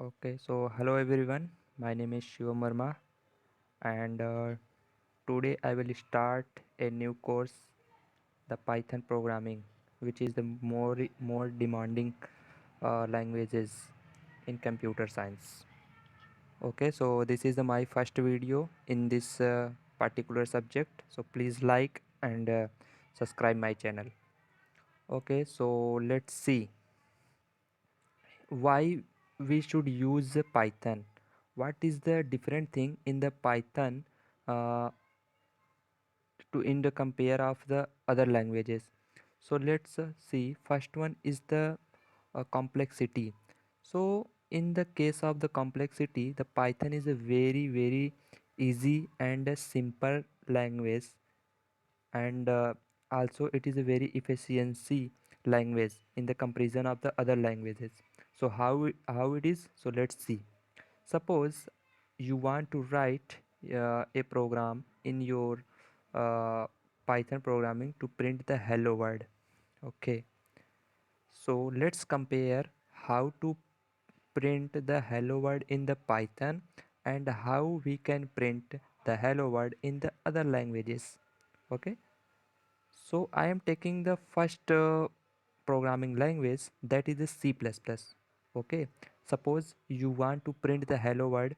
Okay, so hello everyone. My name is Shivam Verma, and today I will start a new course, the Python programming, which is the more demanding languages in computer science. Okay, so this is my first video in this particular subject. So please like and subscribe my channel. Okay, so let's see why we should use Python. What is the different thing in the Python uh, to in the compare of the other languages? So let's see. First one is the complexity. So in the case of the complexity, the Python is a very easy and a simple language, and also it is a very efficiency language in the comparison of the other languages. So how it is, so let's see. Suppose you want to write a program in your uh, Python programming to print the hello world. Okay, so let's compare how to print the hello world in the Python and how we can print the hello world in the other languages. Okay, so I am taking the first programming language, that is the C++. Okay, suppose you want to print the hello world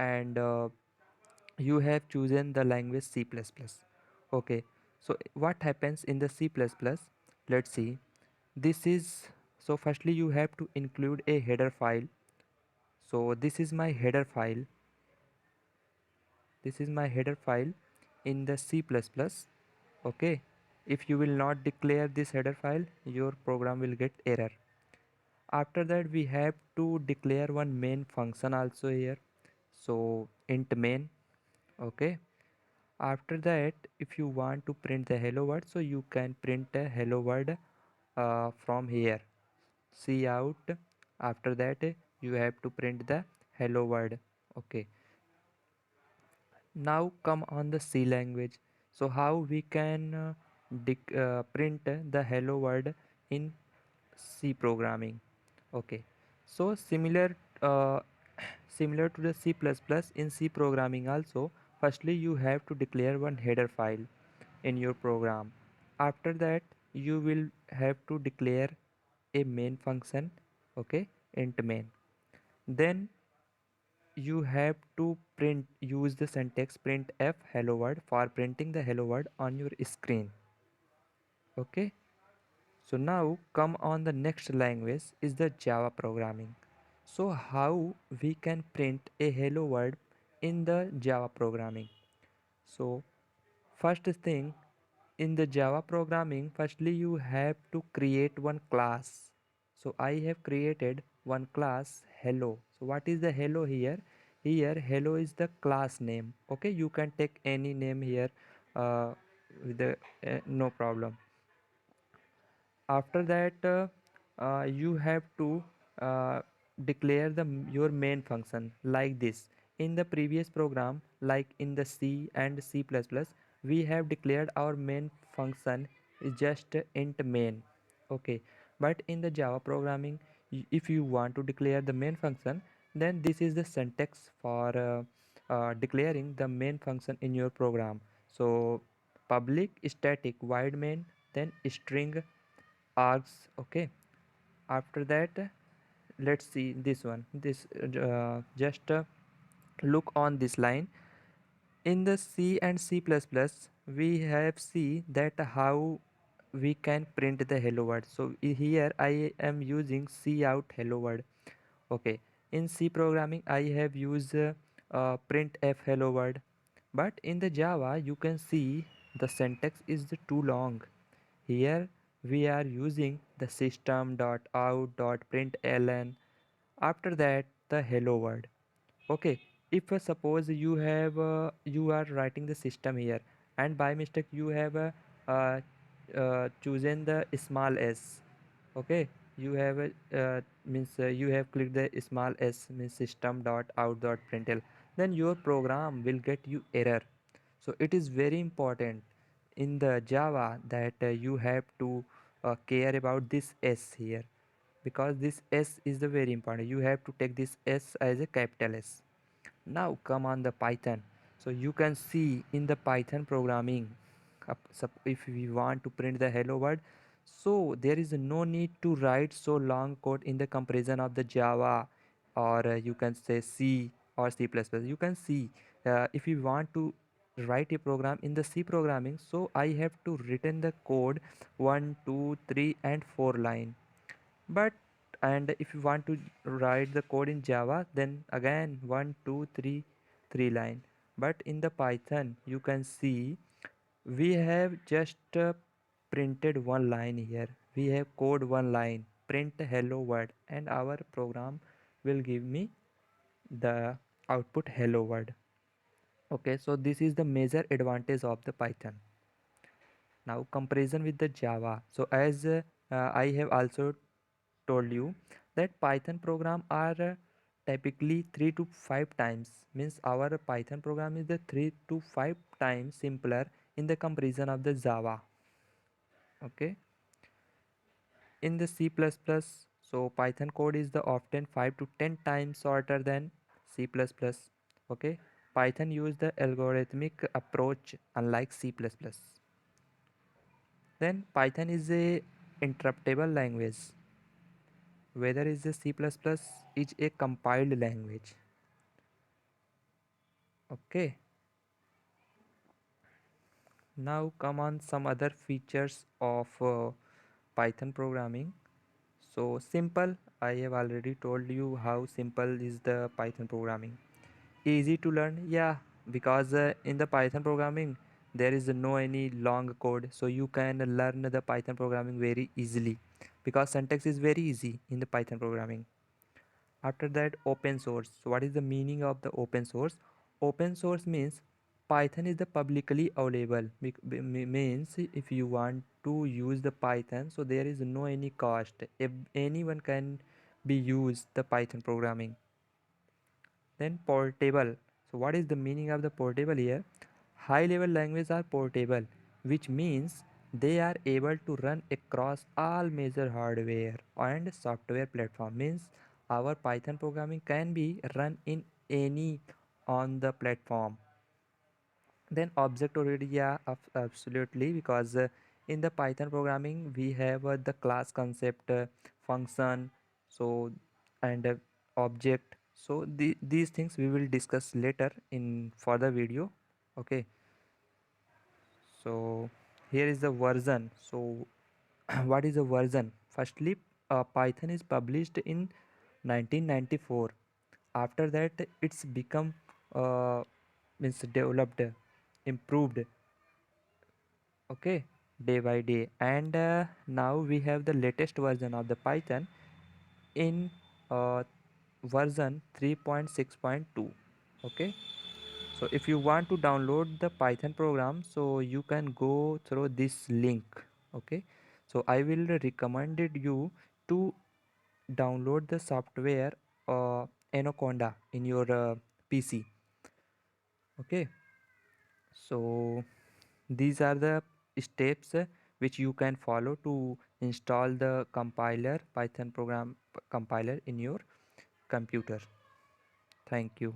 and you have chosen the language C++. Okay, so what happens in the C++? Let's see. This is, so firstly you have to include a header file. So this is my header file. This is my header file in the C++. Okay, if you will not declare this header file, your program will get error. After that we have to declare one main function also here, so int main. Okay, after that if you want to print the hello world, so you can print a hello world from here, cout. After that you have to print the hello world. Okay, now come on the C language. So how we can print the hello world in C programming. Okay, so uh, similar to the C++ in C programming also, firstly you have to declare one header file in your program. After that you will have to declare a main function. Okay, int main. Then you have to print, use the syntax printf hello world for printing the hello world on your screen. Okay, so now come on the next language is the Java programming. So how we can print a hello world in the Java programming? So first thing, in the Java programming, firstly you have to create one class. So I have created one class hello. So what is the hello here? Here hello is the class name. Okay, you can take any name here with the no problem. After that you have to uh, declare your main function like this. In the previous program, like in the C and C++, we have declared our main function is just int main. Okay, but in the Java programming, if you want to declare the main function, then this is the syntax for declaring the main function in your program. So public static void main, then string args. Okay, after that let's see this one. This just look on this line. In the C and C++, we have see that how we can print the hello world. So here I am using cout hello world. Okay, in C programming I have used printf hello world, but in the Java you can see the syntax is too long. Here we are using the system.out.println. After that the hello world. Okay, if suppose you are writing the system here and by mistake you have uh, chosen the small s. Okay, you have means you have clicked the small s, means system.out.println, then your program will get you error. So it is very important in the Java that you have to care about this s here, because this S is the very important. You have to take this S as a capital S. Now come on the Python. So you can see in the Python programming, if we want to print the hello world, so there is no need to write so long code in the comparison of the Java, or you can say C or C++. You can see if you want to write a program in the C programming, so I have to written the code 1, 2, 3, and 4 line. But and if you want to write the code in Java, then again 1, 2, 3, 3 line. But in the Python you can see we have just printed one line here. We have code one line, print hello world, and our program will give me the output hello world. Okay, so this is the major advantage of the Python. Now comparison with the Java. So as I have also told you that Python program are typically 3 to 5 times, means our Python program is the 3 to 5 times simpler in the comparison of the Java. Okay, in the C++, so Python code is the often 5 to 10 times shorter than C++. Okay, Python use the algorithmic approach unlike C++. Then Python is a interruptible language, whether is a C++ is a compiled language. Okay, now come on some other features of Python programming. So simple, I have already told you how simple is the Python programming. Easy to learn, yeah, because in the Python programming there is no any long code, so you can learn the Python programming very easily because syntax is very easy in the Python programming. After that, open source. So what is the meaning of the open source? Open source means Python is the publicly available. Means if you want to use the Python, so there is no any cost. If anyone can be used the Python programming. Then portable. So what is the meaning of the portable here? High level languages are portable, which means they are able to run across all major hardware and software platform. Means our Python programming can be run in any on the platform. Then object oriented, yeah, absolutely, because in the Python programming we have the class concept, function, so and object. So these things we will discuss later in further video. Okay, so here is the version. So what is a version? Firstly, Python is published in 1994. After that it's become means developed, improved, okay, day by day, and now we have the latest version of the Python in uh, version 3.6.2. Okay, so if you want to download the Python program, so you can go through this link. Okay, so I will recommend you to download the software Anaconda in your PC. Okay, so these are the steps which you can follow to install the compiler, Python program compiler in your computer. Thank you.